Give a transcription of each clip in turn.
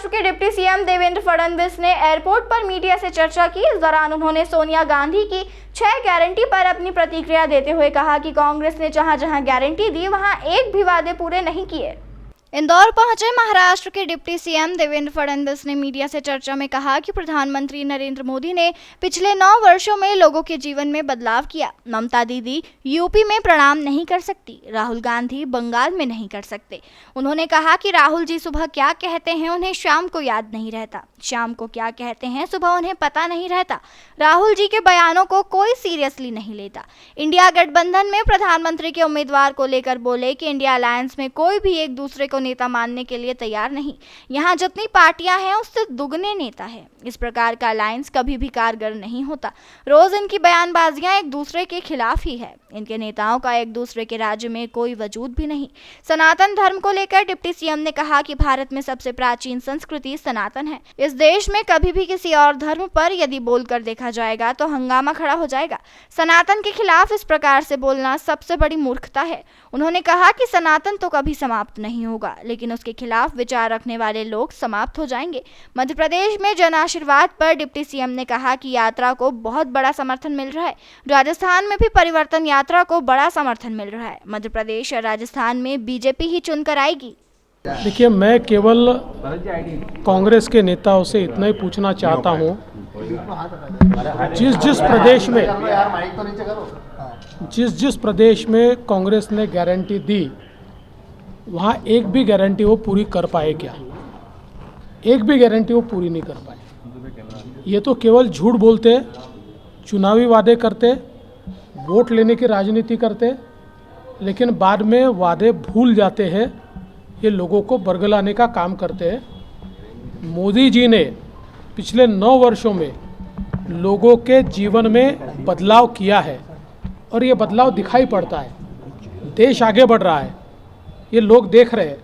महाराष्ट्र के deputy CM Devendra Fadnavis ने airport पर मीडिया से चर्चा की। इस दौरान उन्होंने सोनिया गांधी की 6 गारंटी पर अपनी प्रतिक्रिया देते हुए कहा कि कांग्रेस ने जहां जहां गारंटी दी वहां एक भी वादे पूरे नहीं किए। इंदौर पहुंचे महाराष्ट्र के डिप्टी सीएम देवेंद्र फडणवीस ने मीडिया से चर्चा में कहा कि प्रधानमंत्री नरेंद्र मोदी ने पिछले 9 वर्षों में लोगों के जीवन में बदलाव किया। ममता दीदी यूपी में प्रणाम नहीं कर सकती, राहुल गांधी बंगाल में नहीं कर सकते। उन्होंने कहा कि राहुल जी सुबह क्या कहते हैं उन्हें शाम को याद नहीं रहता, शाम को क्या कहते हैं सुबह उन्हें पता नहीं रहता। राहुल जी के बयानों को कोई सीरियसली नहीं लेता। इंडिया गठबंधन में प्रधानमंत्री के उम्मीदवार को लेकर बोले कि इंडिया अलायंस में कोई भी एक दूसरे को नेता मानने के लिए तैयार नहीं। यहाँ जितनी पार्टियां हैं उससे दुगने नेता है। इस प्रकार का अलायंस कभी भी कारगर नहीं होता। रोज इनकी बयानबाजियां एक दूसरे के खिलाफ ही है। इनके नेताओं का एक दूसरे के राज्य में कोई वजूद भी नहीं। सनातन धर्म को लेकर डिप्टी सीएम ने कहा कि भारत में सबसे प्राचीन संस्कृति सनातन है। इस देश में कभी भी किसी और धर्म पर यदि बोलकर देखा जाएगा तो हंगामा खड़ा हो जाएगा। सनातन के खिलाफ इस प्रकार से बोलना सबसे बड़ी मूर्खता है। उन्होंने कहा कि सनातन तो कभी समाप्त नहीं होगा, लेकिन उसके खिलाफ विचार रखने वाले लोग समाप्त हो जाएंगे। मध्य प्रदेश में जन आशीर्वाद पर डिप्टी सीएम ने कहा कि यात्रा को बहुत बड़ा समर्थन मिल रहा है। राजस्थान में भी परिवर्तन यात्रा को बड़ा समर्थन मिल रहा है। मध्य प्रदेश और राजस्थान में बीजेपी ही चुनकर आएगी। देखिए, मैं केवल कांग्रेस के नेताओं से इतना ही पूछना चाहता हूँ, जिस प्रदेश में कांग्रेस ने गारंटी दी वहाँ एक भी गारंटी वो पूरी कर पाए क्या? एक भी गारंटी वो पूरी नहीं कर पाए। ये तो केवल झूठ बोलते, चुनावी वादे करते, वोट लेने की राजनीति करते, लेकिन बाद में वादे भूल जाते हैं। ये लोगों को बरगलाने का काम करते हैं। मोदी जी ने पिछले 9 वर्षों में लोगों के जीवन में बदलाव किया है और ये बदलाव दिखाई पड़ता है। देश आगे बढ़ रहा है, ये लोग देख रहे हैं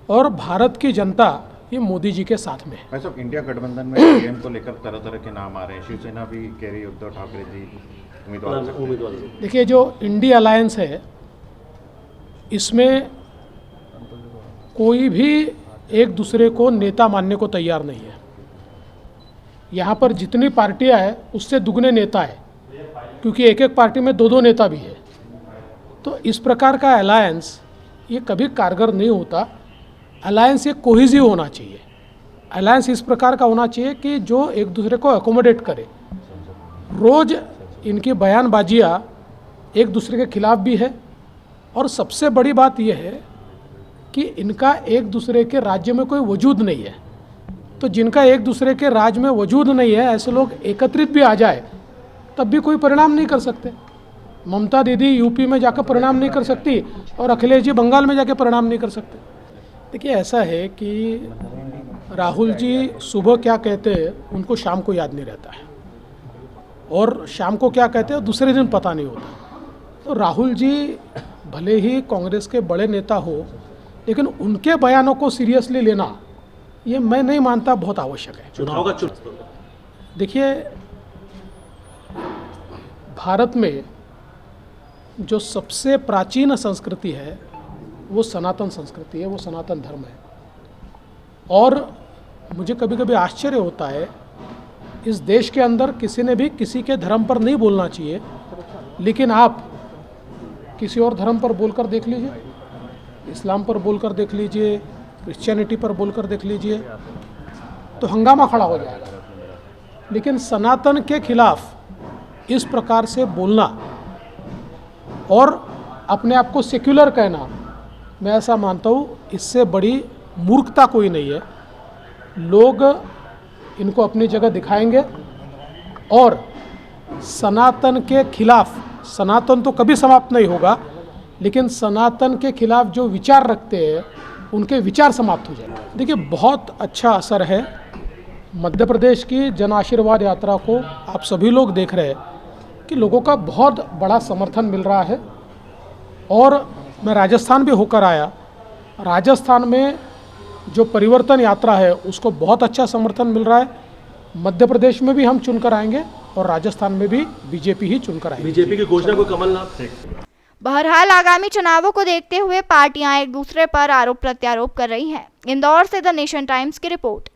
और भारत की जनता ये मोदी जी के साथ में है। इंडिया गठबंधन में सीएम को लेकर तरह तरह के नाम आ रहे हैं। शिवसेना भी कह रही है उद्धव ठाकरे जी उम्मीदवार। देखिए, जो इंडिया अलायंस है इसमें कोई भी एक दूसरे को नेता मानने को तैयार नहीं है। यहाँ पर जितनी पार्टियां हैं उससे दुगने नेता है, क्योंकि एक एक पार्टी में 2-2 नेता भी है। तो इस प्रकार का अलायंस ये कभी कारगर नहीं होता। अलायंस ये कोहेसिव होना चाहिए। अलायंस इस प्रकार का होना चाहिए कि जो एक दूसरे को अकोमोडेट करे। रोज़ इनकी बयानबाजियाँ एक दूसरे के खिलाफ भी है और सबसे बड़ी बात यह है कि इनका एक दूसरे के राज्य में कोई वजूद नहीं है। तो जिनका एक दूसरे के राज्य में वजूद नहीं है, ऐसे लोग एकत्रित भी आ जाए तब भी कोई परिणाम नहीं कर सकते। ममता दीदी यूपी में जाकर परिणाम नहीं कर सकती और अखिलेश जी बंगाल में जाकर परिणाम नहीं कर सकते। देखिए, ऐसा है कि राहुल जी सुबह क्या कहते हैं उनको शाम को याद नहीं रहता है, और शाम को क्या कहते हैं दूसरे दिन पता नहीं होता। तो राहुल जी भले ही कांग्रेस के बड़े नेता हो, लेकिन उनके बयानों को सीरियसली लेना ये मैं नहीं मानता बहुत आवश्यक है। चुनाव का देखिए, भारत में जो सबसे प्राचीन संस्कृति है वो सनातन संस्कृति है, वो सनातन धर्म है। और मुझे कभी कभी आश्चर्य होता है, इस देश के अंदर किसी ने भी किसी के धर्म पर नहीं बोलना चाहिए, लेकिन आप किसी और धर्म पर बोलकर देख लीजिए, इस्लाम पर बोलकर देख लीजिए, क्रिश्चियनिटी पर बोलकर देख लीजिए, तो हंगामा खड़ा हो जाएगा। लेकिन सनातन के खिलाफ इस प्रकार से बोलना और अपने आप को सेक्युलर कहना, मैं ऐसा मानता हूँ इससे बड़ी मूर्खता कोई नहीं है। लोग इनको अपनी जगह दिखाएंगे और सनातन के खिलाफ, सनातन तो कभी समाप्त नहीं होगा, लेकिन सनातन के खिलाफ जो विचार रखते हैं उनके विचार समाप्त हो जाएंगे। देखिए, बहुत अच्छा असर है मध्य प्रदेश की जन आशीर्वाद यात्रा को। आप सभी लोग देख रहे हैं कि लोगों का बहुत बड़ा समर्थन मिल रहा है। और मैं राजस्थान भी होकर आया, राजस्थान में जो परिवर्तन यात्रा है उसको बहुत अच्छा समर्थन मिल रहा है। मध्य प्रदेश में भी हम चुनकर आएंगे और राजस्थान में भी बीजेपी ही चुनकर आएगी। बीजेपी की घोषणा को कमलनाथ। बहरहाल आगामी चुनावों को देखते हुए पार्टियां एक दूसरे पर आरोप प्रत्यारोप कर रही हैं। इंदौर से द नेशन टाइम्स की रिपोर्ट।